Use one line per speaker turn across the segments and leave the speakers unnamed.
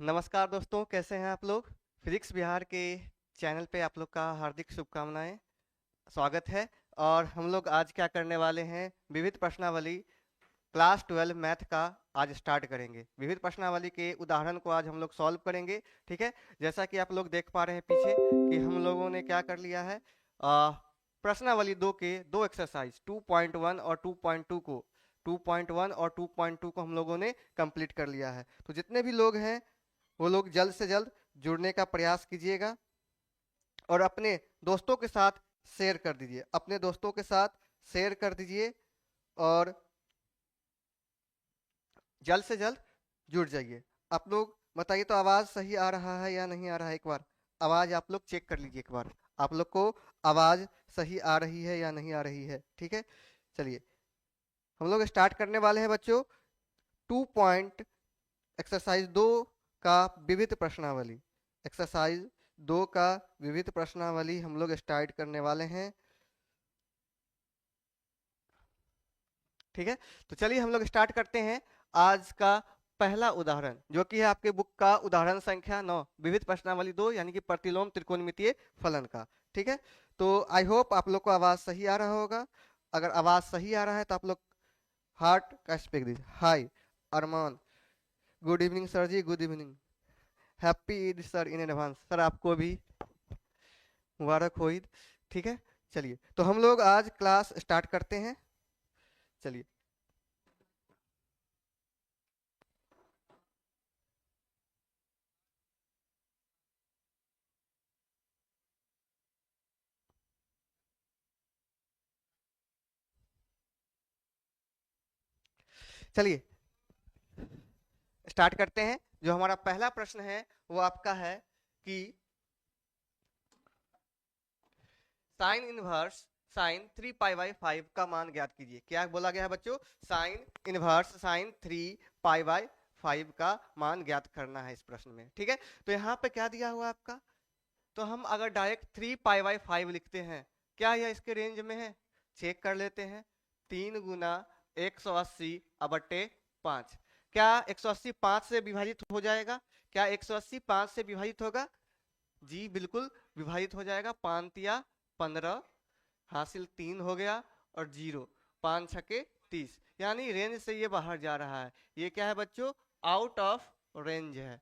नमस्कार दोस्तों, कैसे हैं आप लोग? फिजिक्स बिहार के चैनल पे आप लोग का हार्दिक शुभकामनाएं, स्वागत है। और हम लोग आज क्या करने वाले हैं, विविध प्रश्नावली क्लास 12 मैथ का आज स्टार्ट करेंगे। विविध प्रश्नावली के उदाहरण को आज हम लोग सॉल्व करेंगे। ठीक है, जैसा कि आप लोग देख पा रहे हैं पीछे कि हम लोगों ने क्या कर लिया है, प्रश्नावली 2 के दो एक्सरसाइज 2.1 और 2.2 को 2.1 और 2.2 को हम लोगों ने कंप्लीट कर लिया है। तो जितने भी लोग हैं वो लोग जल्द से जल्द जुड़ने का प्रयास कीजिएगा और अपने दोस्तों के साथ शेयर कर दीजिए, अपने दोस्तों के साथ शेयर कर दीजिए और जल्द से जल्द जुड़ जाइए। आप लोग बताइए तो आवाज सही आ रहा है या नहीं आ रहा है? एक बार आवाज आप लोग चेक कर लीजिए, एक बार आप लोग को आवाज सही आ रही है या नहीं आ रही है। ठीक है, चलिए हम लोग स्टार्ट करने वाले हैं बच्चों। 2 पॉइंट एक्सरसाइज 2 का विविध प्रश्नावली, एक्सरसाइज 2 का विविध प्रश्नावली हम लोग स्टार्ट करने वाले हैं। ठीक है, तो चलिए हम लोग स्टार्ट करते हैं आज का पहला उदाहरण, जो कि है आपके बुक का उदाहरण संख्या 9, विविध प्रश्नावली 2 यानी कि प्रतिलोम त्रिकोणमितीय फलन का। ठीक है, तो आई होप आप लोग को आवाज सही आ रहा होगा। अगर आवाज सही आ रहा है तो आप लोग हार्ट का स्पेक दीजिए। Hi Arman, good evening sir ji, good evening, happy Eid sir in advance. Sir आपको भी मुबारक हो ईद। ठीक है, चलिए तो हम लोग आज क्लास स्टार्ट करते हैं। चलिए चलिए स्टार्ट करते हैं। जो हमारा पहला प्रश्न है वो आपका है कि sine inverse sine 3 pi by 5 का मान ज्ञात कीजिए। क्या बोला गया है बच्चों? Sine inverse sine 3 pi by 5 का मान ज्ञात करना है इस प्रश्न में। ठीक है, तो यहाँ पे क्या दिया हुआ है आपका? तो हम अगर डायरेक्ट 3 पाई बाई 5 लिखते हैं, क्या यह इसके रेंज में है? चेक कर लेते हैं। 3 गुना 180/5, क्या 180 5 से विभाजित हो जाएगा? क्या 180 5 से विभाजित होगा? जी बिल्कुल विभाजित हो जाएगा। 5 तिया 15, हासिल 3 हो गया और 0, 5 छके 30, यानी रेंज से ये बाहर जा रहा है। ये क्या है बच्चों? आउट ऑफ रेंज है।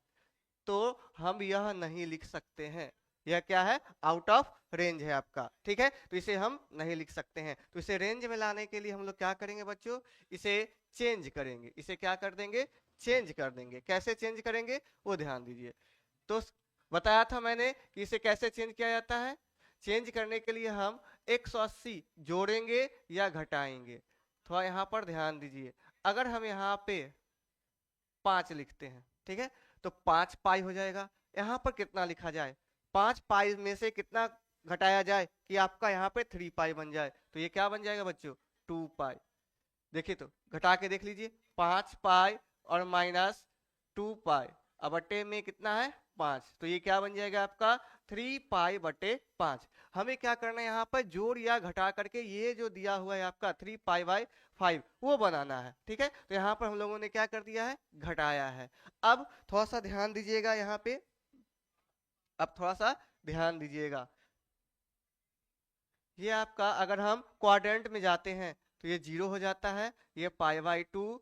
तो हम यह नहीं लिख सकते हैं। यह क्या है? आउट ऑफ रेंज है आपका। ठीक है, तो इसे हम नहीं लिख सकते हैं। तो इसे रेंज में लाने के लिए हम लोग क्या करेंगे बच्चों? इसे चेंज करेंगे। इसे क्या कर देंगे? चेंज कर देंगे। कैसे चेंज करेंगे वो ध्यान दीजिए। तो बताया था मैंने कि इसे कैसे चेंज किया जाता है। चेंज करने के लिए हम 180 जोड़ेंगे या घटाएंगे। थोड़ा यहाँ पर ध्यान दीजिए। अगर हम यहाँ पे 5 लिखते हैं, ठीक है, तो 5 पाई हो जाएगा। यहाँ पर कितना लिखा जाए? 5 पाई में से कितना घटाया जाए कि आपका यहाँ पे 3 पाई बन जाए? तो ये क्या बन जाएगा बच्चों? 2 पाई। देखिए तो घटा के देख लीजिए। 5 पाई और माइनस 2 पाई, अब बटे में कितना है? 5, तो ये क्या बन जाएगा आपका? 3 पाई/5। हमें क्या करना है यहाँ पर? जोड़ या घटा करके ये जो दिया हुआ है आपका 3 पाई/5 वो बनाना है। ठीक है, तो यहाँ पर हम लोगों ने क्या कर दिया है? घटाया है। अब थोड़ा सा ध्यान दीजिएगा यहाँ पे, अब थोड़ा सा ध्यान दीजिएगा। ये आपका अगर हम क्वाड्रेंट में जाते हैं तो ये 0 हो जाता है। ये पाई/2,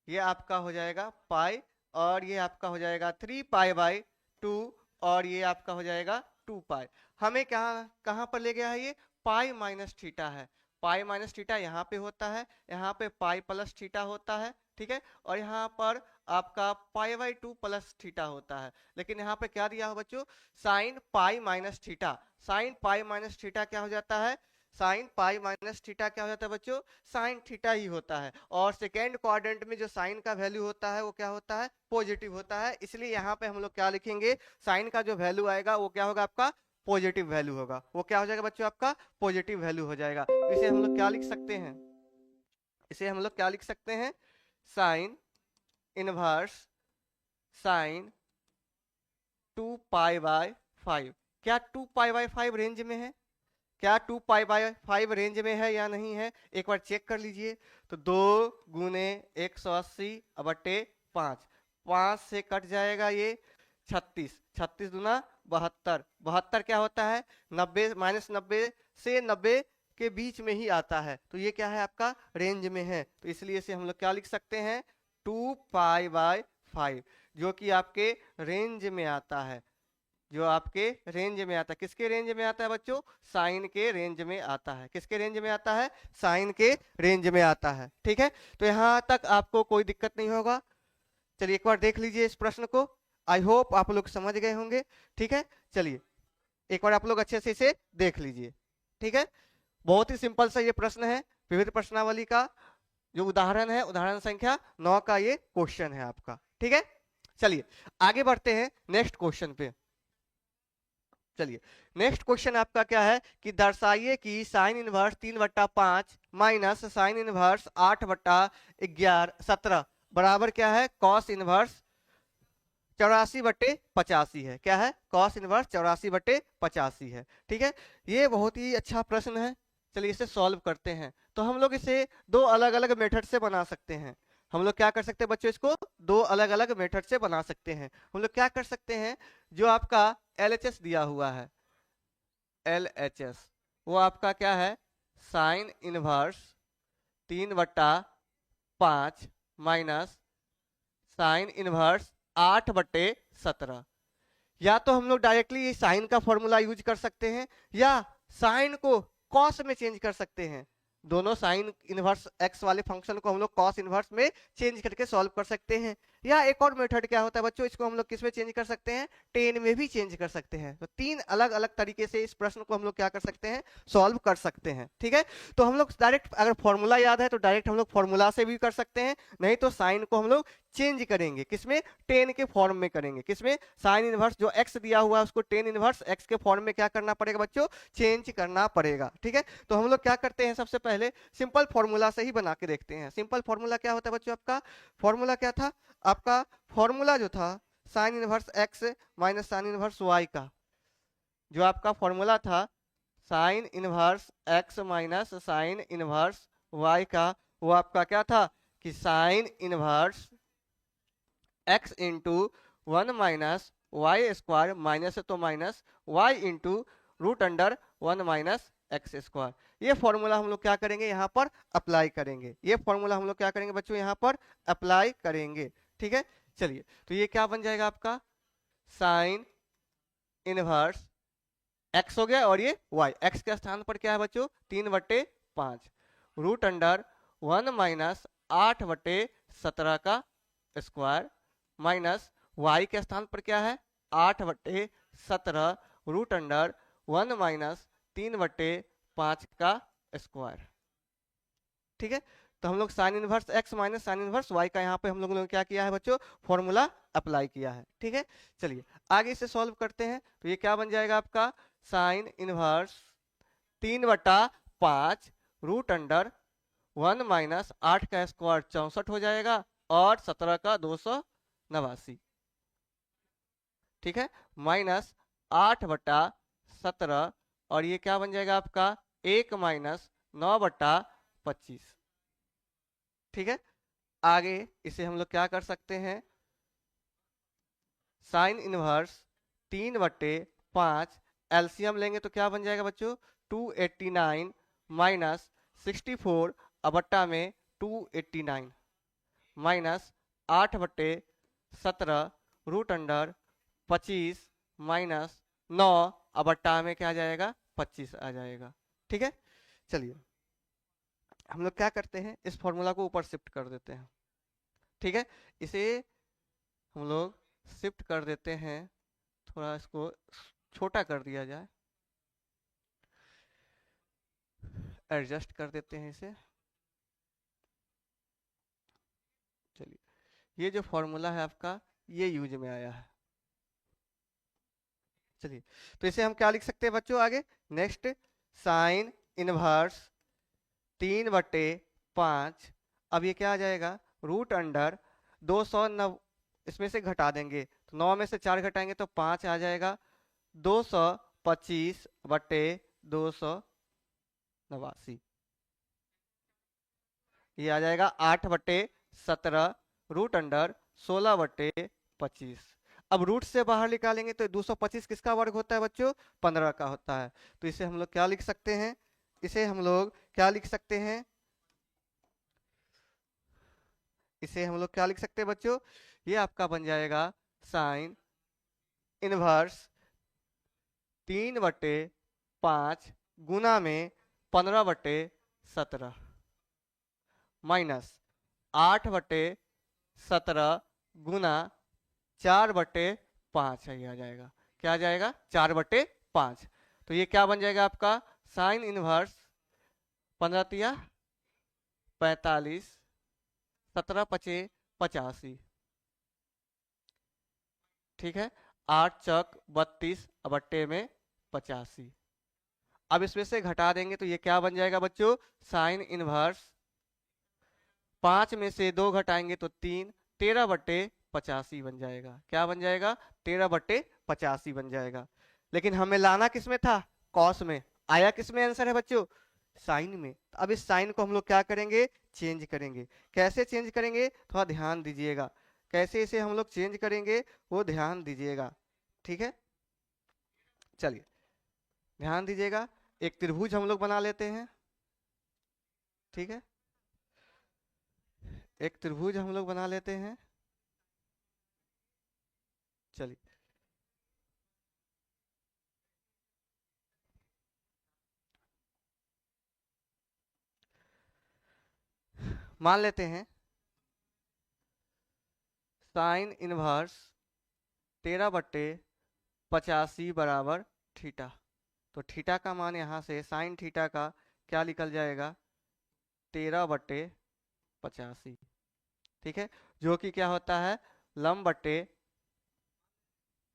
ये आपका हो जाएगा पाई, और ये आपका हो जाएगा 3 पाई/2, और ये आपका हो जाएगा 2 पाई। हमें कहाँ कहाँ पर ले गया है? ये पाई माइनस थीटा है। पाई माइनस थीटा यहाँ पे होता है, यहाँ पे पाई प्लस थीटा होता है। ठीक है, और यहाँ पर आपका पाई/2 प्लस थीटा होता है। लेकिन यहाँ पे क्या दिया हो बच्चों? Sine pi minus theta. Sine pi minus theta क्या हो जाता है? साइन पाई माइनस थीटा क्या हो जाता है बच्चों? साइन थीटा ही होता है। और सेकेंड क्वाड्रेंट में जो साइन का वैल्यू होता है वो क्या होता है? पॉजिटिव होता है। इसलिए यहाँ पे हम लोग क्या लिखेंगे? साइन का जो वैल्यू आएगा वो क्या होगा आपका? पॉजिटिव वैल्यू होगा। वो क्या हो जाएगा बच्चों? आपका पॉजिटिव वैल्यू हो जाएगा। तो इसे हम लोग क्या लिख सकते हैं? इसे हम लोग क्या लिख सकते हैं? Sine inverse sine 2 पाई/5। क्या 2 पाई/5 रेंज में है? क्या 2 पाई/5 रेंज में है या नहीं है? एक बार चेक कर लीजिए। तो 2 गुने 180/5, 5 से कट जाएगा ये 36, 36 दूना 72, 72 क्या होता है 90, -90 से 90 के बीच में ही आता है, तो ये क्या है आपका रेंज में है, तो इसलिए इसे हम लोग क्या लिख सकते हैं 2π/5, जो कि आपके रेंज में आता है, जो आपके रेंज में आता है। किसके रेंज में आता है बच्चों, साइन के रेंज में आता है। किसके रेंज में आता है, साइन के रेंज में आता है। ठीक है, तो यहां तक आपको कोई दिक्कत नहीं होगा। चलिए एक बार देख लीजिए इस प्रश्न को, आई होप आप लोग समझ गए होंगे। ठीक है, चलिए एक बार आप लोग अच्छे से इसे देख लीजिए। ठीक है, बहुत ही सिंपल सा ये प्रश्न है, विविध प्रश्नावली का जो उदाहरण है, उदाहरण संख्या 9 का ये क्वेश्चन है आपका। ठीक है, चलिए आगे बढ़ते हैं नेक्स्ट क्वेश्चन पे। चलिए नेक्स्ट क्वेश्चन आपका क्या है कि दर्शाइए कि sine inverse 3/5 minus sine inverse 8/17 बराबर क्या है कॉस इनवर्स 84/85 है। क्या है, कॉस इनवर्स 84/85 है। ठीक है, ये बहुत ही अच्छा प्रश्न है। चलिए इसे सॉल्व करते हैं। तो हम लोग इसे दो अलग अलग मेथड से बना सकते हैं। हम लोग क्या कर सकते हैं बच्चों, इसको दो अलग अलग मेथड से बना सकते हैं। हम लोग क्या कर सकते हैं, जो आपका LHS दिया हुआ है, LHS वो आपका क्या है sign inverse 3/5 minus sine inverse 8/17। या तो हम लोग डायरेक्टली साइन का फॉर्मूला यूज कर सकते हैं, या साइन को कॉस में चेंज कर सकते हैं। दोनों साइन इनवर्स एक्स वाले फंक्शन को हम लोग कॉस इनवर्स में चेंज करके सॉल्व कर सकते हैं। या एक और मेथड क्या होता है बच्चों, इसको हम लोग किस में चेंज कर सकते हैं, टेन में भी चेंज कर सकते हैं। तो तीन अलग अलग तरीके से इस प्रश्न को हम लोग क्या कर सकते हैं, सॉल्व कर सकते हैं। ठीक है, तो हम लोग डायरेक्ट अगर फॉर्मूला याद है तो डायरेक्ट हम लोग फॉर्मूला से भी कर सकते हैं, नहीं तो साइन को हम लोग चेंज करेंगे, किसमें, टेन के फॉर्म में करेंगे। किसमें, साइन इनवर्स जो एक्स दिया हुआ है उसको टेन इनवर्स एक्स के फॉर्म में क्या करना पड़ेगा बच्चों, चेंज करना पड़ेगा। ठीक है, तो हम लोग क्या करते हैं, सबसे पहले सिंपल फॉर्मूला से ही बना के देखते हैं। सिंपल फॉर्मूला क्या होता है बच्चों, आपका फॉर्मूला क्या था, आपका फॉर्मूला जो था sine inverse x minus sine inverse y का, जो आपका फॉर्मूला था sine inverse x minus sine inverse y का, वो आपका क्या था कि sine inverse x into 1 minus y square, minus है तो minus y into root under 1 minus x square. ये फॉर्मूला हम लोग क्या करेंगे, यहाँ पर अप्लाई करेंगे। ये फॉर्मूला हम लोग क्या करेंगे बच्चों, यहाँ पर अप्लाई करेंगे। ठीक है, चलिए तो ये क्या बन जाएगा आपका साइन इनवर्स एक्स हो गया, और ये वाई, एक्स के स्थान पर क्या है बच्चों 3/5 रूट अंडर 1 माइनस 8/17 का स्क्वायर, माइनस वाई के स्थान पर क्या है 8/17 रूट अंडर 1 माइनस 3/5 का स्क्वायर। ठीक है, तो हम लोग sine inverse x minus sine inverse y का यहाँ पे हम लोगों ने क्या किया है बच्चों, फॉर्मूला अप्लाई किया है। ठीक है, चलिए आगे इसे सॉल्व करते हैं। तो ये क्या बन जाएगा आपका sine inverse 3/5 root under 1 minus 8 का स्क्वायर 64 हो जाएगा, और 17 का 289। ठीक है, माइनस 8/17, और ये क्या बन जाएगा आपका 1 माइनस 9/25। ठीक है, आगे इसे हम लोग क्या कर सकते हैं, साइन इनवर्स 3/5 एलसीएम लेंगे तो क्या बन जाएगा बच्चों 289 माइनस 64 अबट्टा में 289 माइनस 8/17 रूट अंडर 25 माइनस 9 अबट्टा में क्या आ जाएगा 25 आ जाएगा। ठीक है, चलिए हम लोग क्या करते हैं, इस फॉर्मूला को ऊपर शिफ्ट कर देते हैं। ठीक है, इसे हम लोग शिफ्ट कर देते हैं, थोड़ा इसको छोटा कर दिया जाए, एडजस्ट कर देते हैं इसे। चलिए ये जो फॉर्मूला है आपका ये यूज में आया है। चलिए तो इसे हम क्या लिख सकते हैं बच्चों आगे, नेक्स्ट साइन इनवर्स 3/5, अब ये क्या आ जाएगा रूट अंडर 209, इसमें से घटा देंगे तो 9 में से 4 घटाएंगे तो 5 आ जाएगा, 225/289, ये आ जाएगा 8/17 रूट अंडर 16/25। अब रूट से बाहर निकालेंगे तो 225 किसका वर्ग होता है बच्चों? 15 का होता है। तो इसे हम लोग क्या लिख सकते हैं? इसे हम लोग क्या लिख सकते हैं? इसे हम लोग क्या लिख सकते हैं बच्चों? ये आपका बन जाएगा साइन इनवर्स 3/5 गुना में 15/17 माइनस 8/17 गुना 4/5 है, ये आ जाएगा। क्या आ जाएगा? 4/5। तो ये क्या बन जाएगा आपका? Sine inverse 15×45, 17×5 = 85। ठीक है, 8×32 / 85। अब इसमें से घटा देंगे तो ये क्या बन जाएगा बच्चों? साइन इनवर्स 5 में से 2 घटाएंगे तो 3, 13/85 बन जाएगा। क्या बन जाएगा? 13/85 बन जाएगा। लेकिन हमें लाना किस में था? कॉस में। आया किस में आंसर है बच्चों? साइन में। तो अब इस साइन को हम लोग क्या करेंगे? चेंज करेंगे। कैसे चेंज करेंगे? थोड़ा ध्यान दीजिएगा। कैसे इसे हम लोग चेंज करेंगे वो ध्यान दीजिएगा। ठीक है, चलिए ध्यान दीजिएगा। एक त्रिभुज हम लोग बना लेते हैं। ठीक है, एक त्रिभुज हम लोग बना लेते हैं। चलिए, मान लेते हैं साइन इनवर्स 13/85 बराबर थीटा। तो थीटा का मान यहाँ से साइन थीटा का क्या निकल जाएगा? 13/85। ठीक है, जो कि क्या होता है? लंब बटे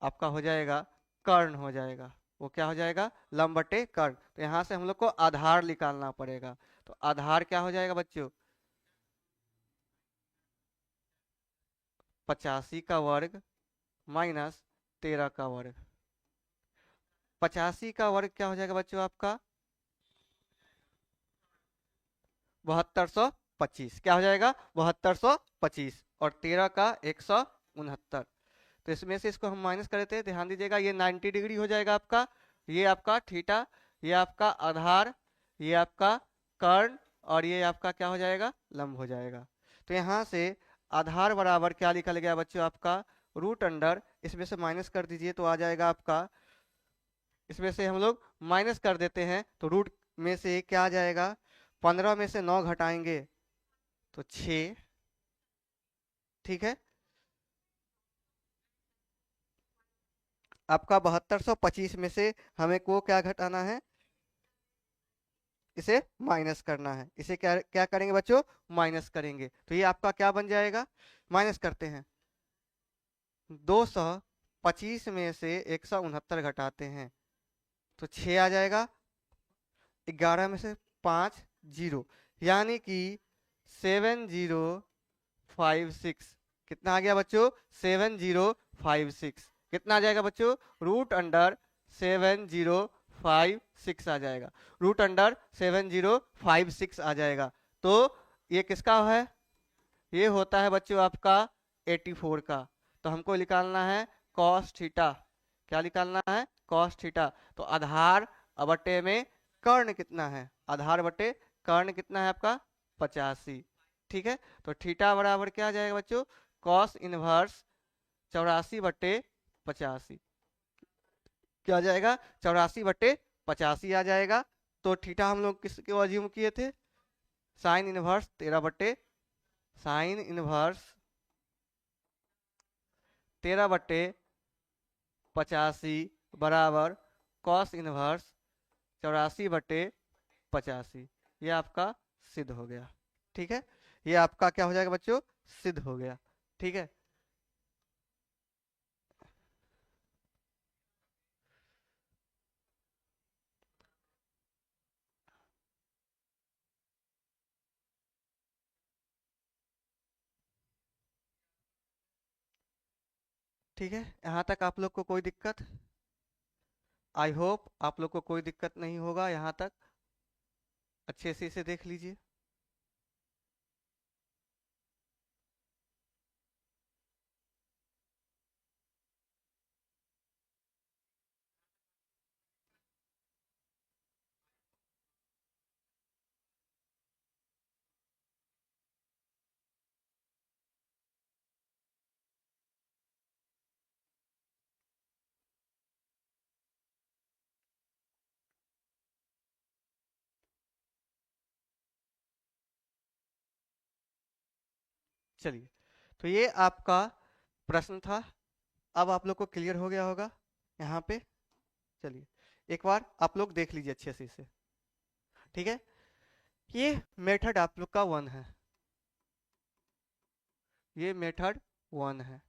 आपका हो जाएगा कर्ण हो जाएगा। वो क्या हो जाएगा? लंब बटे कर्ण। तो यहाँ से हम लोग को आधार निकालना पड़ेगा। तो आधार क्या हो जाएगा बच्चों? 85 का वर्ग माइनस 13 का वर्ग। 85 का वर्ग क्या हो जाएगा बच्चों आपका? 7225। क्या हो जाएगा? 7225। और 13 का 169। तो इसमें से इसको हम माइनस कर देते हैं। ध्यान दीजिएगा, ये 90 डिग्री हो जाएगा आपका। ये आपका थीटा, ये आपका आधार, ये आपका कर्ण, और ये आपका क्या हो जाएगा? लंब हो जाएगा। तो यहाँ से आधार बराबर क्या निकल गया बच्चों आपका? रूट अंडर, इसमें से माइनस कर दीजिए तो आ जाएगा आपका, इसमें से हम लोग माइनस कर देते हैं तो रूट में से क्या आ जाएगा? 15 में से 9 घटाएंगे तो 6। ठीक है, आपका 7225 में से हमें को क्या घटाना है? इसे माइनस करना है। इसे क्या क्या करेंगे बच्चों? माइनस करेंगे। तो ये आपका क्या बन जाएगा? माइनस करते हैं, 225 में से 169 घटाते हैं तो 6 आ जाएगा। 11 में से 5 जीरो, यानी कि 7056। कितना आ गया बच्चों? 7056। कितना आ जाएगा बच्चों? रूट अंडर 7056 आ जाएगा। रूट अंडर 7056 आ जाएगा। तो ये किसका है? ये होता है बच्चों आपका 84 का। तो हमको निकालना है कॉस थीटा। क्या निकालना है? Cos theta. तो आधार बटे में कर्ण कितना है? आधार बटे कर्ण कितना है आपका? 85। ठीक है, तो थीटा बराबर क्या आ जाएगा बच्चों? Cos inverse 84/85। क्या आ जाएगा? 84/85 आ जाएगा। तो थीटा हम लोग किसको अज्यूम किए थे? साइन इनवर्स 13/85 बराबर कॉस इनवर्स 84/85। ये आपका सिद्ध हो गया। ठीक है, ये आपका क्या हो जाएगा बच्चों? सिद्ध हो गया। ठीक है, ठीक है, यहाँ तक आप लोग को कोई दिक्कत? आई होप आप लोग को कोई दिक्कत नहीं होगा यहाँ तक। अच्छे से इसे देख लीजिए। चलिए, तो ये आपका प्रश्न था। अब आप लोग को क्लियर हो गया होगा यहाँ पे। चलिए, एक बार आप लोग देख लीजिए अच्छे से इसे। ठीक है, ये मेथड आप लोग का 1 है, ये मेथड 1 है।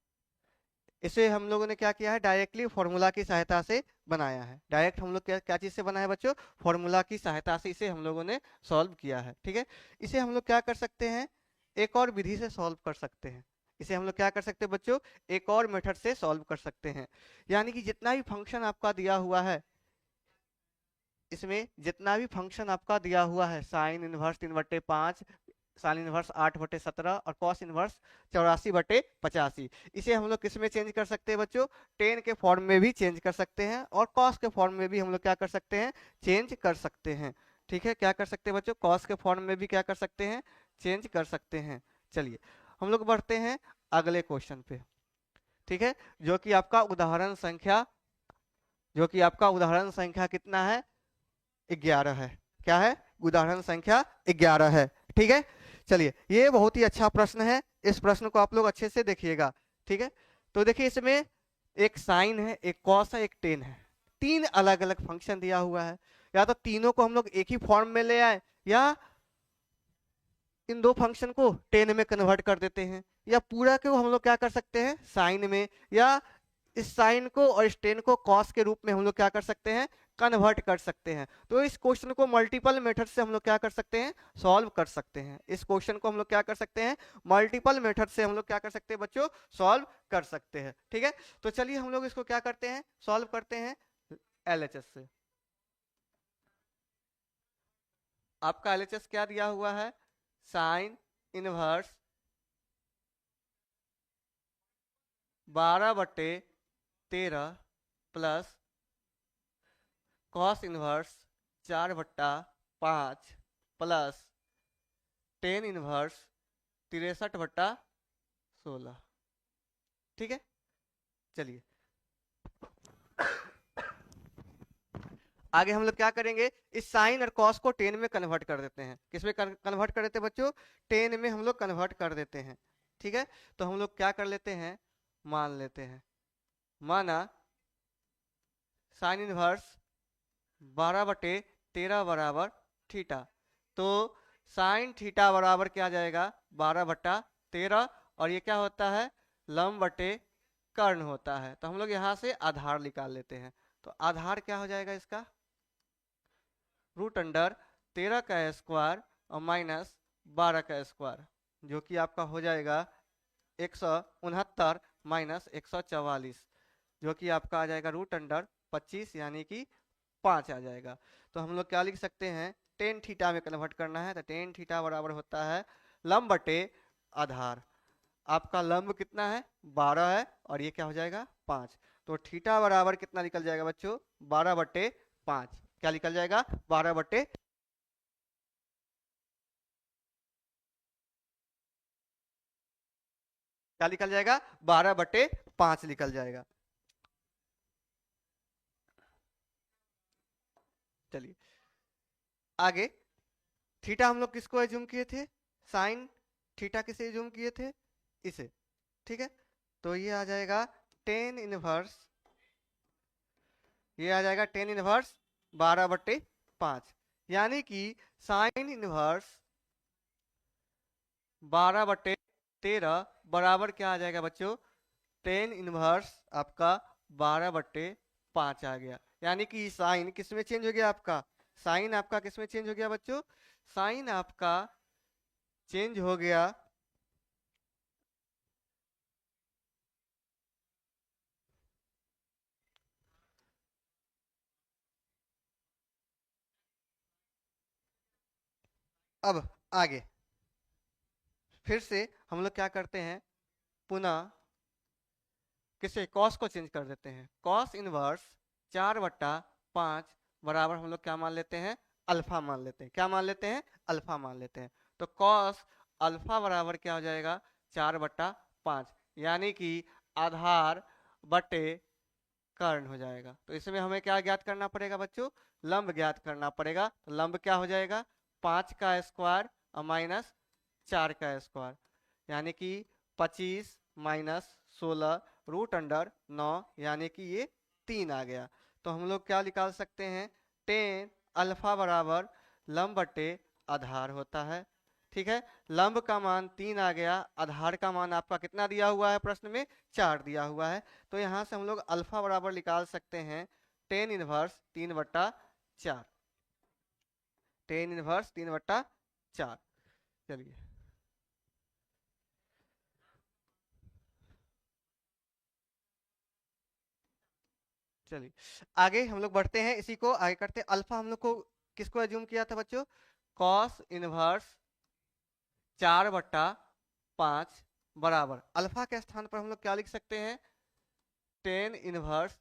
इसे हम लोगों ने क्या किया है, डायरेक्टली फॉर्मूला की सहायता से बनाया है। डायरेक्ट हम लोग क्या क्या चीज से बना है बच्चों, फॉर्मूला की सहायता से इसे हम लोगों ने सॉल्व किया है। ठीक है, इसे हम लोग क्या कर सकते हैं, एक और विधि से सॉल्व कर सकते हैं। इसे हम लोग क्या कर सकते हैं बच्चों, एक और मेथड से सॉल्व कर सकते हैं। यानी कि जितना भी फंक्शन आपका दिया हुआ है, इसमें जितना भी फंक्शन आपका दिया हुआ है, साइन इनवर्स 3/5, साइन इनवर्स 8/17 और कॉस इनवर्स 84/85, इसे हम लोग किस में चेंज कर सकते हैं बच्चों, टेन के फॉर्म में भी चेंज कर सकते हैं और कॉस के फॉर्म में भी हम लोग क्या कर सकते हैं, चेंज कर सकते हैं। ठीक है, क्या कर सकते हैं बच्चों, कॉस के फॉर्म में भी क्या कर सकते हैं, चेंज कर सकते हैं। चलिए, हम लोग बढ़ते हैं अगले क्वेश्चन पे। ठीक है, जो कि आपका उदाहरण संख्या, जो कि आपका उदाहरण संख्या कितना है, 11 है। क्या है, उदाहरण संख्या 11 है। ठीक है, चलिए, ये बहुत ही अच्छा प्रश्न है, इस प्रश्न को आप लोग अच्छे से देखिएगा। ठीक है, तो देखिए इसमें एक साइन है, एक कॉस है, एक टेन है। तीन अलग अलग फंक्शन दिया हुआ है। या तो तीनों को हम लोग एक ही फॉर्म में ले आए, या इन दो फंक्शन को टेन में कन्वर्ट कर देते हैं, या पूरा को हम लोग क्या कर सकते हैं, साइन में, या इस साइन को और इस टेन को कॉस के रूप में हम लोग क्या कर सकते हैं, कन्वर्ट कर सकते हैं। तो इस क्वेश्चन को मल्टीपल मेथड से हम लोग क्या कर सकते हैं, सॉल्व कर सकते हैं। इस क्वेश्चन को हम लोग क्या कर सकते हैं, मल्टीपल मेथड से हम लोग क्या कर सकते हैं बच्चों, सॉल्व कर सकते हैं। ठीक है, तो चलिए हम लोग इसको क्या करते हैं, सॉल्व करते हैं एलएचएस से। आपका एलएचएस क्या दिया हुआ है, sine inverse 12/13 plus cos inverse 4/5 plus tan inverse 63/16। ठीक है, चलिए आगे हम लोग क्या करेंगे, इस साइन और कॉस को टेन में कन्वर्ट कर देते हैं। किसमें कन्वर्ट कर देते हैं बच्चों, टेन में हम लोग कन्वर्ट कर देते हैं। ठीक है, तो हम लोग क्या कर लेते हैं, मान लेते हैं, माना साइन इनवर्स 12/13 बराबर थीटा। तो साइन थीटा बराबर क्या आ जाएगा, 12/13, और ये क्या होता है, लंब बटे कर्ण होता है। तो हम लोग यहाँ से आधार निकाल लेते हैं। तो आधार क्या हो जाएगा इसका, √13 का स्क्वायर और माइनस 12 का स्क्वायर, जो कि आपका हो जाएगा 169 माइनस 144, जो कि आपका आ जाएगा √25 यानी कि 5 आ जाएगा। तो हम लोग क्या लिख सकते हैं, टेन थीटा में कन्वर्ट करना है, तो टेन थीटा बराबर होता है लंब बटे आधार। आपका लंब कितना है, 12 है, और ये क्या हो जाएगा 5। तो थीटा बराबर कितना निकल जाएगा बच्चों, 12/5। क्या निकल जाएगा, 12 बटे, क्या निकल जाएगा, 12/5 निकल जाएगा। चलिए आगे, थीटा हम लोग किसको एज्यूम किए थे, साइन थीटा किसे एज्यूम किए थे, इसे। ठीक है, तो ये आ जाएगा टेन इनवर्स, ये आ जाएगा टेन इनवर्स 12/5, यानी कि साइन इनवर्स 12/13 बराबर क्या आ जाएगा बच्चों, टेन इनवर्स आपका 12/5 आ गया। यानी कि साइन किस में चेंज हो गया आपका, साइन आपका किस में चेंज हो गया बच्चों, साइन आपका चेंज हो गया अब आगे फिर से हम लोग क्या करते हैं, पुनः किसे, कॉस को चेंज कर देते हैं। कॉस इनवर्स 4/5 बराबर हम लोग क्या मान लेते हैं, अल्फा मान लेते हैं। क्या मान लेते हैं, अल्फा मान लेते हैं। तो कॉस अल्फा बराबर क्या हो जाएगा, 4/5, यानी कि आधार बटे कर्ण हो जाएगा। तो इसमें हमें क्या ज्ञात करना पड़ेगा बच्चों, लंब ज्ञात करना पड़ेगा। तो लंब क्या हो जाएगा, 5 का स्क्वायर और माइनस 4 का स्क्वायर, यानी कि 25 माइनस 16 रूट अंडर 9, यानी कि ये 3 आ गया। तो हम लोग क्या निकाल सकते हैं, टेन अल्फा बराबर लंब बटे आधार होता है। ठीक है, लंब का मान 3 आ गया, आधार का मान आपका कितना दिया हुआ है प्रश्न में, 4 दिया हुआ है। तो यहाँ से हम लोग अल्फा बराबर निकाल सकते हैं टेन इनवर्स 3/4, टेन इनवर्स 3/4। चलिए चलिए आगे हम लोग बढ़ते हैं, इसी को आगे करते हैं। अल्फा हम लोग को किसको एज्यूम किया था बच्चों, कॉस इनवर्स 4/5 बराबर अल्फा के स्थान पर हम लोग क्या लिख सकते हैं, टेन इनवर्स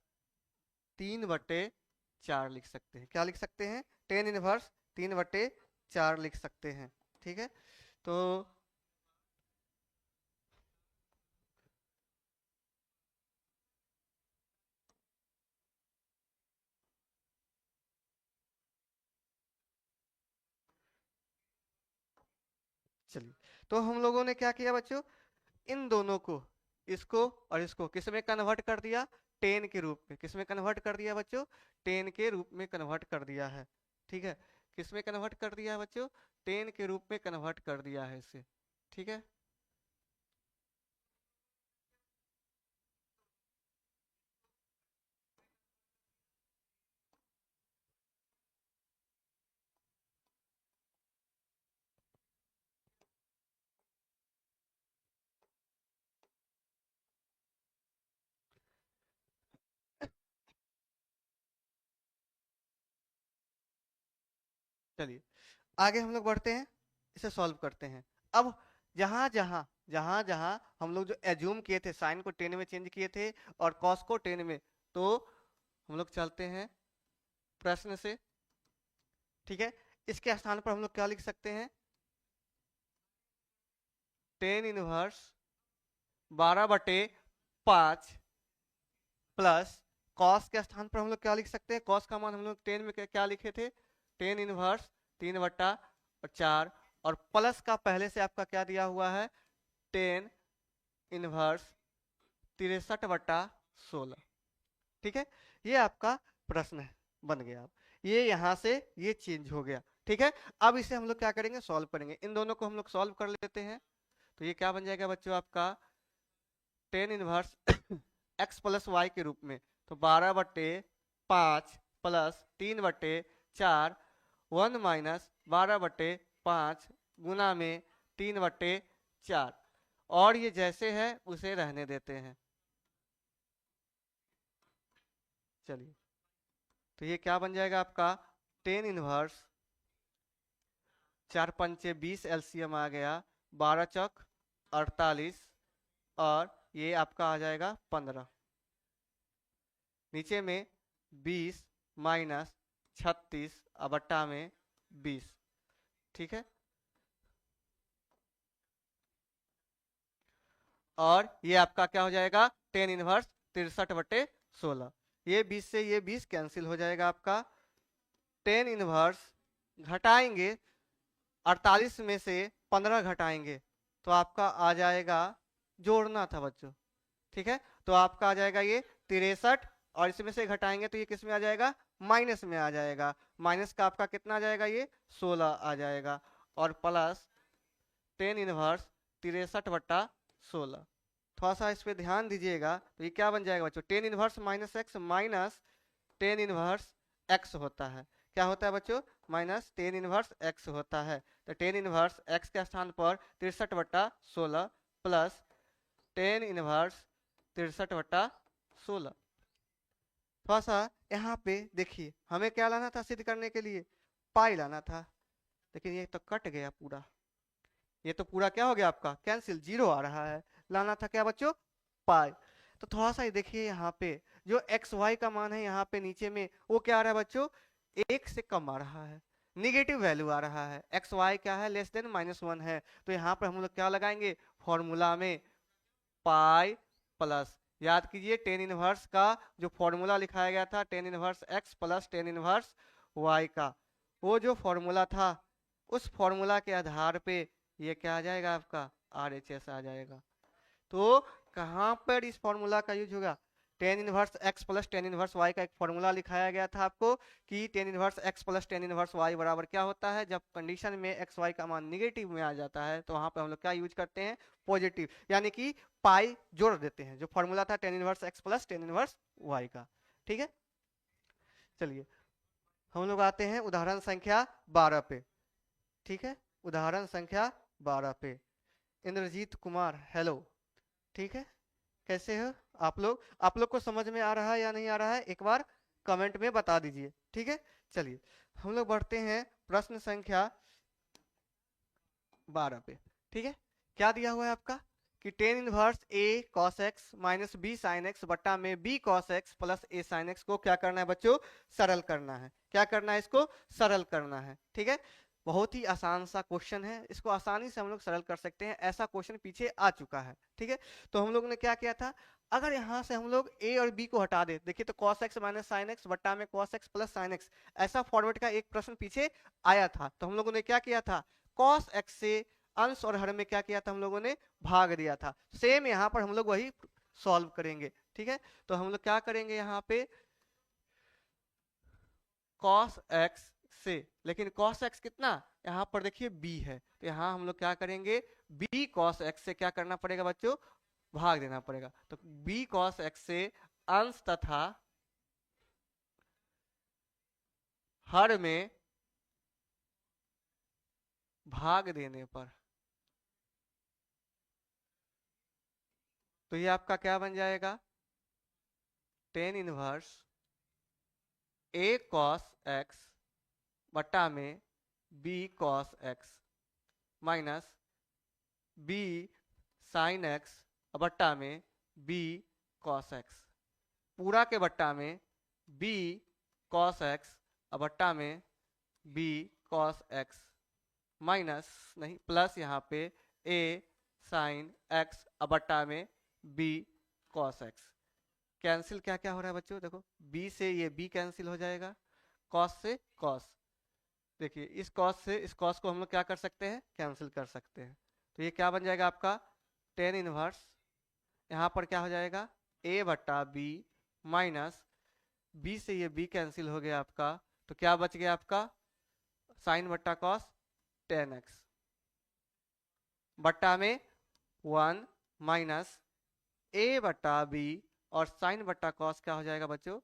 3/4 लिख सकते हैं। क्या लिख सकते हैं, टेन इनवर्स 3/4 लिख सकते हैं। ठीक है, तो चलिए, तो हम लोगों ने क्या किया बच्चों, इन दोनों को, इसको और इसको किस में कन्वर्ट कर दिया, टेन के रूप में। किस में कन्वर्ट कर दिया बच्चों, टेन के रूप में कन्वर्ट कर दिया है। ठीक है, किस में कन्वर्ट कर दिया है बच्चों, टेन के रूप में कन्वर्ट कर दिया है इसे। ठीक है, चलिए आगे हम लोग बढ़ते हैं, इसे सॉल्व करते हैं। अब जहां जहां जहां जहां हम लोग जो एज्यूम किए थे, साइन को टेन में चेंज किए थे और कॉस को टेन में, तो हम लोग चलते हैं प्रश्न से। ठीक है, इसके स्थान पर हम लोग क्या लिख सकते हैं, टेन इनवर्स 12/5 प्लस कॉस के स्थान पर हम लोग क्या लिख सकते हैं, कॉस का मान हम लोग टेन में क्या लिखे थे, टेन इनवर्स 3/4, और प्लस का पहले से आपका क्या दिया हुआ है, टेन इनवर्स 63/16। ठीक है, ये आपका प्रश्न है, बन गया। अब ये यहाँ से ये चेंज हो गया। ठीक है, अब इसे हम लोग क्या करेंगे, सॉल्व करेंगे। इन दोनों को हम लोग सॉल्व कर लेते हैं। तो ये क्या बन जाएगा बच्चों आपका, tan inverse x plus y के रूप में। तो 12/5 प्लस 3/4, 1 माइनस 12/5 गुना में 3/4, और ये जैसे है उसे रहने देते हैं। चलिए, तो ये क्या बन जाएगा आपका, टेन इनवर्स 4×5 = 20, एलसीएम आ गया, 12×4 = 48, और ये आपका आ जाएगा 15। नीचे में 20 माइनस 36 बट्टा में 20। ठीक है, और ये आपका क्या हो जाएगा, टेन इनवर्स 63/16। ये 20 से ये 20 कैंसिल हो जाएगा आपका, टेन इनवर्स घटाएंगे 48 में से 15 घटाएंगे तो आपका आ जाएगा, जोड़ना था बच्चों। ठीक है, तो आपका आ जाएगा ये 63, और इसमें से घटाएंगे तो ये किस में आ जाएगा, माइनस में आ जाएगा। माइनस का आपका कितना आ जाएगा, ये 16 आ जाएगा, और प्लस टेन इनवर्स 63/16। थोड़ा सा इस पे ध्यान दीजिएगा, तो ये क्या बन जाएगा बच्चों, tan inverse minus x minus ten inverse x होता है। क्या होता है बच्चों, माइनस टेन इनवर्स एक्स होता है। तो टेन इनवर्स एक्स के स्थान पर 63/16 प्लस टेन इनवर्स 63/16। थोड़ा सा यहाँ पे देखिए, हमें क्या लाना था सिद्ध करने के लिए, पाई लाना था, लेकिन ये तो कट गया पूरा। ये तो पूरा क्या हो गया आपका, कैंसिल, जीरो आ रहा है। लाना था क्या बच्चों, पाई। तो थोड़ा सा ये देखिए यहाँ पे जो एक्स वाई का मान है यहाँ पे नीचे में, वो क्या आ रहा है बच्चों, एक से कम आ रहा है, निगेटिव वैल्यू आ रहा है। एक्स वाई क्या है, लेस देन -1 है। तो यहाँ पर हम लोग क्या लगाएंगे, फॉर्मूला में पाई प्लस, याद कीजिए टेन इनवर्स का जो फॉर्मूला लिखाया गया था, tan inverse x plus tan inverse y का, वो जो फॉर्मूला था, उस फॉर्मूला के आधार पे ये क्या आ जाएगा आपका, आर एच एस आ जाएगा। तो कहाँ पर इस फॉर्मूला का यूज होगा? Tan inverse x plus tan inverse y का एक फॉर्मूला लिखाया गया था आपको कि tan inverse x plus tan inverse y बराबर क्या होता है? जब कंडीशन में एक्स वाई का मान निगेटिव में आ जाता है तो वहां पर हम लोग क्या यूज करते हैं? पॉजिटिव, यानी कि पाई जोड़ देते हैं। जो फॉर्मूला था tan inverse x plus tan inverse y का। ठीक है, चलिए हम लोग आते हैं उदाहरण संख्या 12 पे। ठीक है, उदाहरण संख्या 12 पे। इंद्रजीत कुमार, हेलो। ठीक है, कैसे हो आप लोग? आप लोग को समझ में आ रहा है या नहीं आ रहा है, एक बार कमेंट में बता दीजिए। ठीक है, चलिए हम लोग बढ़ते हैं प्रश्न संख्या 12 पे। ठीक है, क्या दिया हुआ है आपका कि tan inverse a cos x minus b sine x बट्टा में b cos x plus a sine x को क्या करना है बच्चों? सरल करना है। क्या करना है? इसको सरल करना है। ठीक है, बहुत ही आसान सा क्वेश्चन है, इसको आसानी से हम लोग सरल कर सकते हैं। ऐसा क्वेश्चन पीछे आ चुका है। ठीक है, तो हम लोग ने क्या किया था, अगर यहाँ से हम लोग a और b को हटा दे, देखिए तो cos x minus sign x बट्टा में cos x plus sine x, ऐसा फॉर्मेट का एक प्रश्न पीछे आया था। तो हम लोगों ने क्या किया था, cos x से अंश और हर में क्या किया था, हम लोगों ने भाग दिया था। सेम यहाँ पर हम लोग वही सॉल्व करेंगे। ठीक है, तो हम लोग क्या करेंगे यहाँ पे cos x से, लेकिन cos x कितना, यहाँ पर देखिए b है, तो यहाँ हम लोग क्या करेंगे, b cos x से क्या करना पड़ेगा बच्चों? भाग देना पड़ेगा। तो b cos x से अंश तथा हर में भाग देने पर, तो ये आपका क्या बन जाएगा, tan inverse a cos x बट्टा में b cos x minus b sin x बट्टा में b cos x, पूरा के बट्टा में b cos x बट्टा में b cos x माइनस नहीं प्लस यहाँ पे a sin x बट्टा में b cos x। कैंसिल क्या क्या हो रहा है बच्चों, देखो b से ये b कैंसिल हो जाएगा, cos से cos, देखिए इस cos से इस cos को हम लोग क्या कर सकते हैं, कैंसिल कर सकते हैं। तो ये क्या बन जाएगा आपका, टेन इनवर्स, यहाँ पर क्या हो जाएगा a बट्टा b माइनस b से ये b कैंसिल हो गया आपका, तो क्या बच गया आपका, साइन बट्टा कॉस टेन एक्स बट्टा में 1 माइनस a बट्टा b और साइन बट्टा कॉस क्या हो जाएगा बच्चों,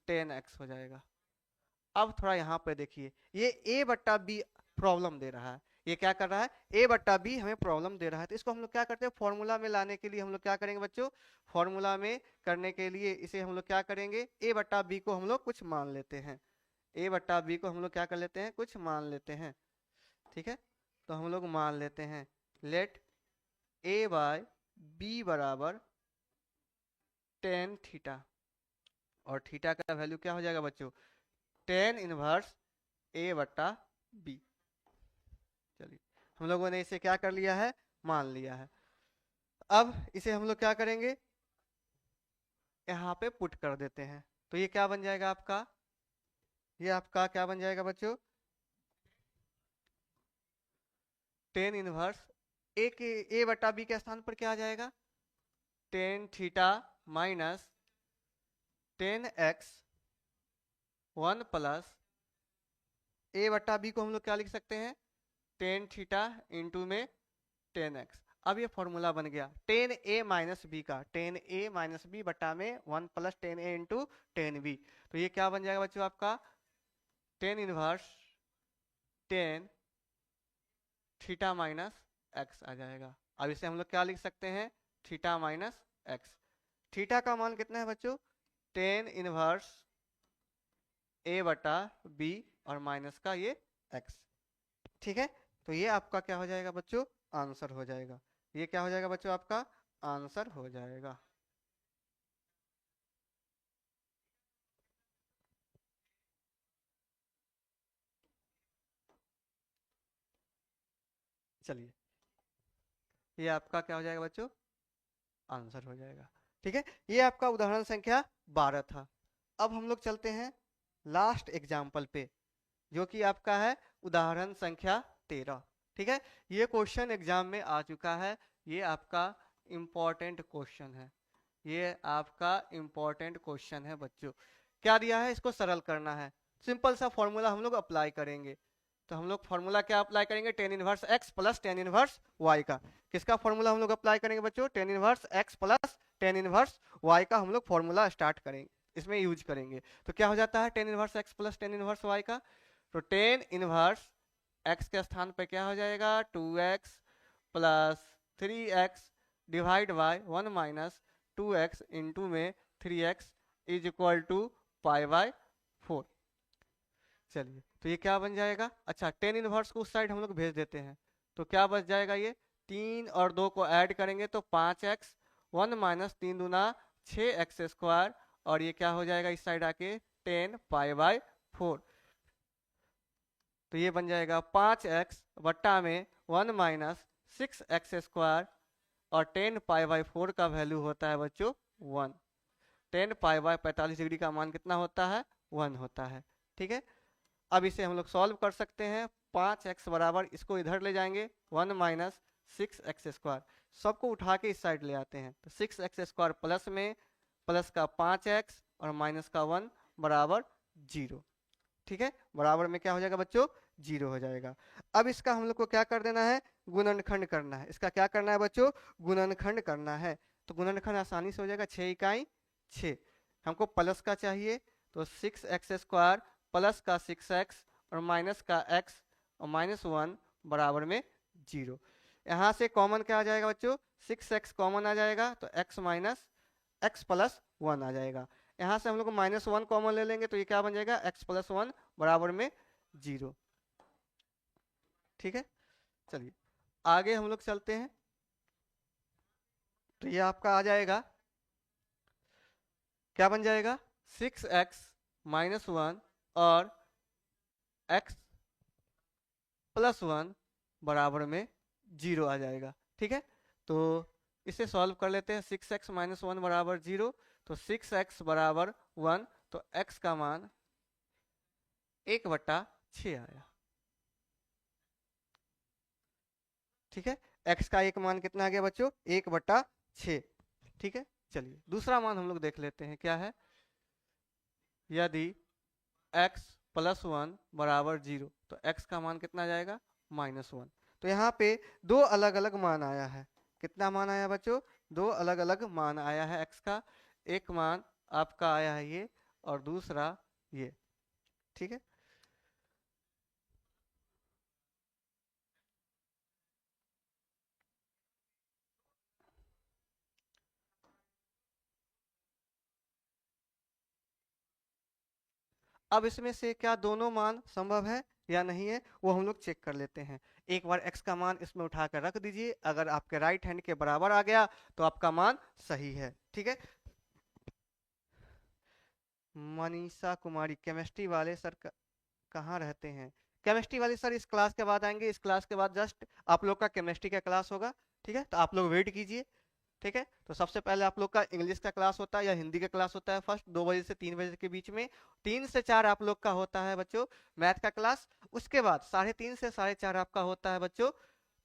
टेन एक्स हो जाएगा। अब थोड़ा यहाँ पे देखिए, ये a बट्टा b प्रॉब्लम दे रहा है, ये क्या कर रहा है, a बट्टा b हमें प्रॉब्लम दे रहा है। तो इसको हम लोग क्या करते हैं, फॉर्मूला में लाने के लिए हम लोग क्या करेंगे बच्चों, फॉर्मूला में करने के लिए इसे हम लोग क्या करेंगे, a बट्टा b को हम लोग कुछ मान लेते हैं, a बट्टा b को हम लोग क्या कर लेते हैं, कुछ मान लेते हैं। ठीक है, तो हम लोग मान लेते हैं, लेट a बाय b बराबर टेन थीटा, और थीटा का वैल्यू क्या हो जाएगा बच्चों, टेन इनवर्स a बट्टा b। चलिए हम लोगों ने इसे क्या कर लिया है, मान लिया है। अब इसे हम लोग क्या करेंगे, यहाँ पे पुट कर देते हैं। तो ये क्या बन जाएगा आपका, ये आपका क्या बन जाएगा बच्चों, टेन इनवर्स ए के a बटा b के स्थान पर क्या आ जाएगा, ten theta minus ten x one plus a बटा b को हम लोग क्या लिख सकते हैं, टेन थीटा इंटू में टेन एक्स। अब ये फॉर्मूला बन गया टेन ए माइनस बी का, टेन ए माइनस बी बटा में one plus tan a into tan b. तो ये क्या बन जाएगा बच्चों आपका, tan inverse tan theta minus x आ जाएगा। अब इसे हम लोग क्या लिख सकते हैं, थीटा माइनस एक्स। थीटा का मान कितना है बच्चों, टेन इनवर्स ए बटा बी और माइनस का ये एक्स। ठीक है, तो ये आपका क्या हो जाएगा बच्चों, आंसर हो जाएगा। ये क्या हो जाएगा बच्चों, आपका आंसर हो जाएगा। चलिए ये आपका क्या हो जाएगा बच्चों, आंसर हो जाएगा। ठीक है, ये आपका उदाहरण संख्या 12 था। अब हम लोग चलते हैं लास्ट एग्जाम्पल पे, जो कि आपका है उदाहरण संख्या 13। ठीक है, ये क्वेश्चन एग्जाम में आ चुका है, ये आपका इंपॉर्टेंट क्वेश्चन है, ये आपका इंपॉर्टेंट क्वेश्चन है बच्चों। क्या दिया है, इसको सरल करना है, सिंपल सा फॉर्मूला हम लोग अप्लाई करेंगे। तो हम लोग फॉर्मूला क्या अप्लाई करेंगे, tan inverse x plus tan inverse y का। किसका फॉर्मूला हम लोग अप्लाई करेंगे बच्चों, tan inverse x plus tan inverse y का हम लोग फॉर्मूला स्टार्ट करेंगे, इसमें यूज करेंगे। तो क्या हो जाता है, tan inverse x plus tan inverse y का, तो टेन इनवर्स एक्स के स्थान पे क्या हो जाएगा, two x plus three x divide by one minus two x into में three x is equal to pi by four. चलिए, तो ये क्या बन जाएगा, अच्छा टेन इनवर्स को उस साइड हम लोग भेज देते हैं, तो क्या बच जाएगा, ये तीन और दो को ऐड करेंगे तो पाँच एक्स, वन माइनस तीन दूना छः एक्स स्क्वायर, और ये क्या हो जाएगा इस साइड आके टेन पाई बाय फोर। तो ये बन जाएगा पाँच एक्स बट्टा में one minus six x square, और टेन पाई बाय फोर का वैल्यू होता है बच्चों one. Ten pi by 45 degree का मान कितना होता है, वन होता है। ठीक है, अब इसे हम लोग सॉल्व कर सकते हैं, पाँच एक्स बराबर इसको इधर ले जाएंगे one minus six x square, सबको उठा के इस साइड ले आते हैं, तो सिक्स एक्स स्क्वायर प्लस में प्लस का पाँच एक्स और माइनस का वन बराबर जीरो। ठीक है, बराबर में क्या हो जाएगा बच्चों, जीरो हो जाएगा। अब इसका हम लोग को क्या कर देना है, गुणनखंड करना है। इसका क्या करना है बच्चों, गुणनखंड करना है। तो गुणनखंड आसानी से हो जाएगा, छः इकाई छः, हमको प्लस का चाहिए, तो सिक्स एक्स स्क्वायर प्लस का सिक्स एक्स और माइनस का एक्स और माइनस वन बराबर में जीरो। यहाँ से कॉमन क्या आ जाएगा बच्चों, सिक्स एक्स कॉमन आ जाएगा, तो x minus x plus one आ जाएगा। यहाँ से हम लोग माइनस वन कॉमन ले लेंगे, तो ये क्या बन जाएगा, एक्स प्लस वन बराबर में जीरो। ठीक है, चलिए आगे हम लोग चलते हैं। तो ये आपका आ जाएगा, क्या बन जाएगा, सिक्स एक्स माइनस वन और एक्स प्लस वन बराबर में जीरो आ जाएगा। ठीक है, तो इसे सॉल्व कर लेते हैं, सिक्स एक्स माइनस वन बराबर जीरो, तो सिक्स एक्स बराबर वन, तो एक्स का मान एक बट्टा छ आया। ठीक है, एक्स का एक मान कितना आ गया बच्चों, एक बट्टा छ। ठीक है, चलिए दूसरा मान हम लोग देख लेते हैं, क्या है, यदि x प्लस वन बराबर जीरो, तो x का मान कितना आ जाएगा, माइनस वन। तो यहाँ पे दो अलग अलग मान आया है, कितना मान आया बच्चों, दो अलग अलग मान आया है x का, एक मान आपका आया है ये और दूसरा ये। ठीक है, अब इसमें से क्या दोनों मान संभव है या नहीं है, वो हम लोग चेक कर लेते हैं। एक बार x का मान इसमें उठा कर रख दीजिए, अगर आपके राइट हैंड के बराबर आ गया तो आपका मान सही है। ठीक है, मनीषा कुमारी केमिस्ट्री वाले सर कहाँ रहते हैं, केमिस्ट्री वाले सर इस क्लास के बाद आएंगे, इस क्लास के बाद जस्ट आप लोग का केमिस्ट्री का क्लास होगा। ठीक है, तो आप लोग वेट कीजिए। ठीक है, तो सबसे पहले आप लोग का इंग्लिश का क्लास होता है या हिंदी का क्लास होता है, फर्स्ट 2 बजे से 3 बजे के बीच में, 3 से 4 आप लोग का होता है बच्चों मैथ का क्लास, उसके बाद 3:30 से 4:30 आपका होता है बच्चों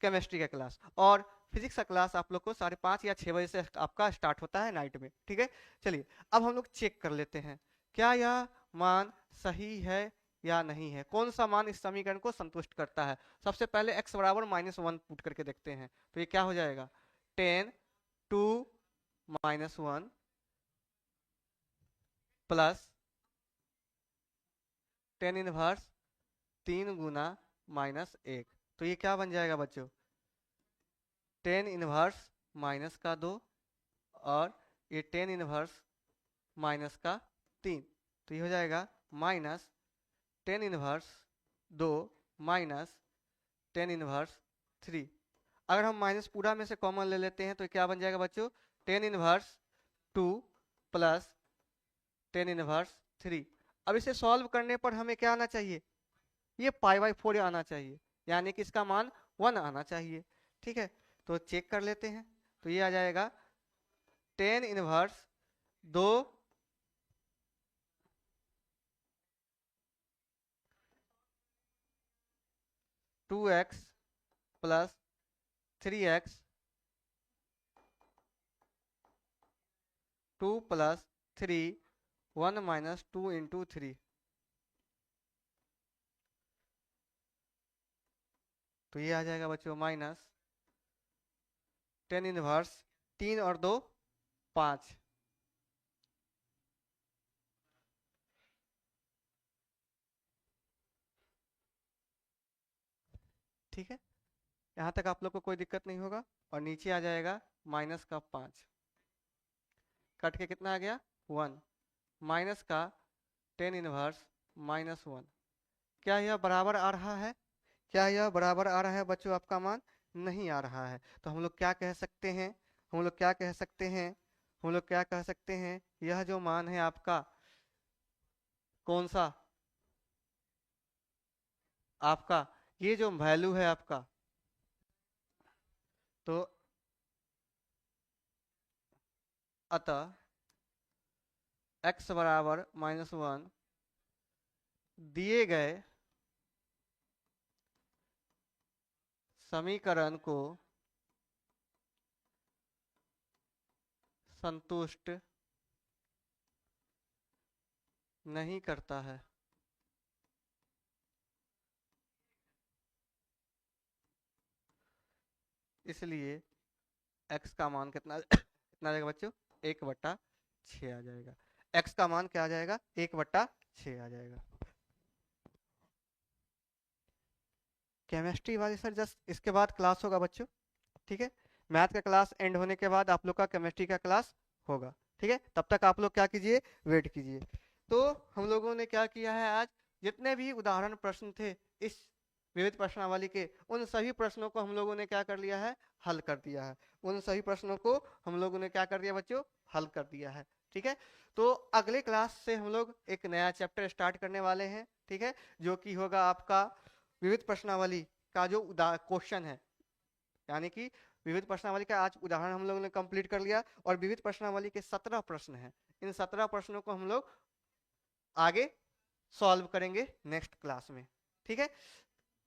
केमिस्ट्री का क्लास, और फिजिक्स का क्लास आप लोग को 5:30 या 6 बजे से आपका स्टार्ट होता है नाइट में। ठीक है, चलिए अब हम लोग चेक कर लेते हैं, क्या यह मान सही है या नहीं है, कौन सा मान इस समीकरण को संतुष्ट करता है। सबसे पहले x बराबर माइनस वन पुट करके देखते हैं, तो ये क्या हो जाएगा, tan two minus one plus tan inverse तीन गुना माइनस एक, तो ये क्या बन जाएगा बच्चों, टेन इनवर्स माइनस का दो और ये टेन इनवर्स माइनस का तीन, तो ये हो जाएगा माइनस टेन इनवर्स दो माइनस टेन इनवर्स थ्री। अगर हम माइनस पूरा में से कॉमन ले लेते हैं तो क्या बन जाएगा बच्चों, tan inverse two plus tan inverse three. अब इसे सॉल्व करने पर हमें क्या आना चाहिए, ये पाई बाई फोर आना चाहिए, यानी कि इसका मान वन आना चाहिए। ठीक है, तो चेक कर लेते हैं, तो ये आ जाएगा टेन इनवर्स दो two x plus three x 2 plus 3, 1 minus 2 into 3, तो ये आ जाएगा बच्चों माइनस 10 इनवर्स 3 और 2 5। ठीक है, यहाँ तक आप लोग को कोई दिक्कत नहीं होगा। और नीचे आ जाएगा माइनस का 5, कट के कितना आ गया 1, माइनस का 10 इनवर्स -1। क्या यह बराबर आ रहा है? क्या यह बराबर आ रहा है बच्चों? आपका मान नहीं आ रहा है। तो हम लोग क्या कह सकते हैं? हम लोग क्या कह सकते हैं? हम लोग क्या कह सकते हैं? यह जो मान है आपका, कौन सा? आपका ये जो वैल्यू है आपका, तो अतः x बराबर -1 दिए गए समीकरण को संतुष्ट नहीं करता है। इसलिए x का मान कितना कितना आ जाएगा बच्चों? 1/6 आ जाएगा। x का मान क्या आ जाएगा? 1/6 आ जाएगा। केमिस्ट्री वाले सर जस्ट इसके बाद क्लास होगा बच्चों, ठीक है। मैथ का क्लास एंड होने के बाद आप लोग का केमिस्ट्री का क्लास होगा, ठीक है। तब तक आप लोग क्या कीजिए, वेट कीजिए। तो हम लोगों ने क्या किया है आज, जितने भी उदाहरण प्रश्न थे इस विविध प्रश्नावली के, उन सभी प्रश्नों को हम लोगों ने क्या कर लिया है, हल कर दिया है। उन सभी प्रश्नों को हम लोगों ने क्या कर दिया बच्चों, हल कर दिया है, ठीक है। तो अगले क्लास से हम लोग एक नया चैप्टर स्टार्ट करने वाले हैं, ठीक है, जो कि होगा आपका विविध प्रश्नावली का जो क्वेश्चन है, यानी कि विविध प्रश्नावली का आज उदाहरण हम लोगों ने कंप्लीट कर लिया। और विविध प्रश्नावली के 17 प्रश्न हैं। इन 17 प्रश्नों को हम लोग आगे सॉल्व करेंगे नेक्स्ट क्लास में, ठीक है।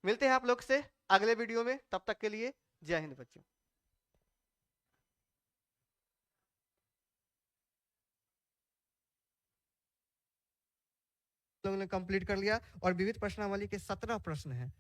मिलते हैं आप लोग से अगले वीडियो में, तब तक के लिए जय हिंद बच्चों। लोगों ने कंप्लीट कर लिया और विविध प्रश्नावली के 17 प्रश्न हैं।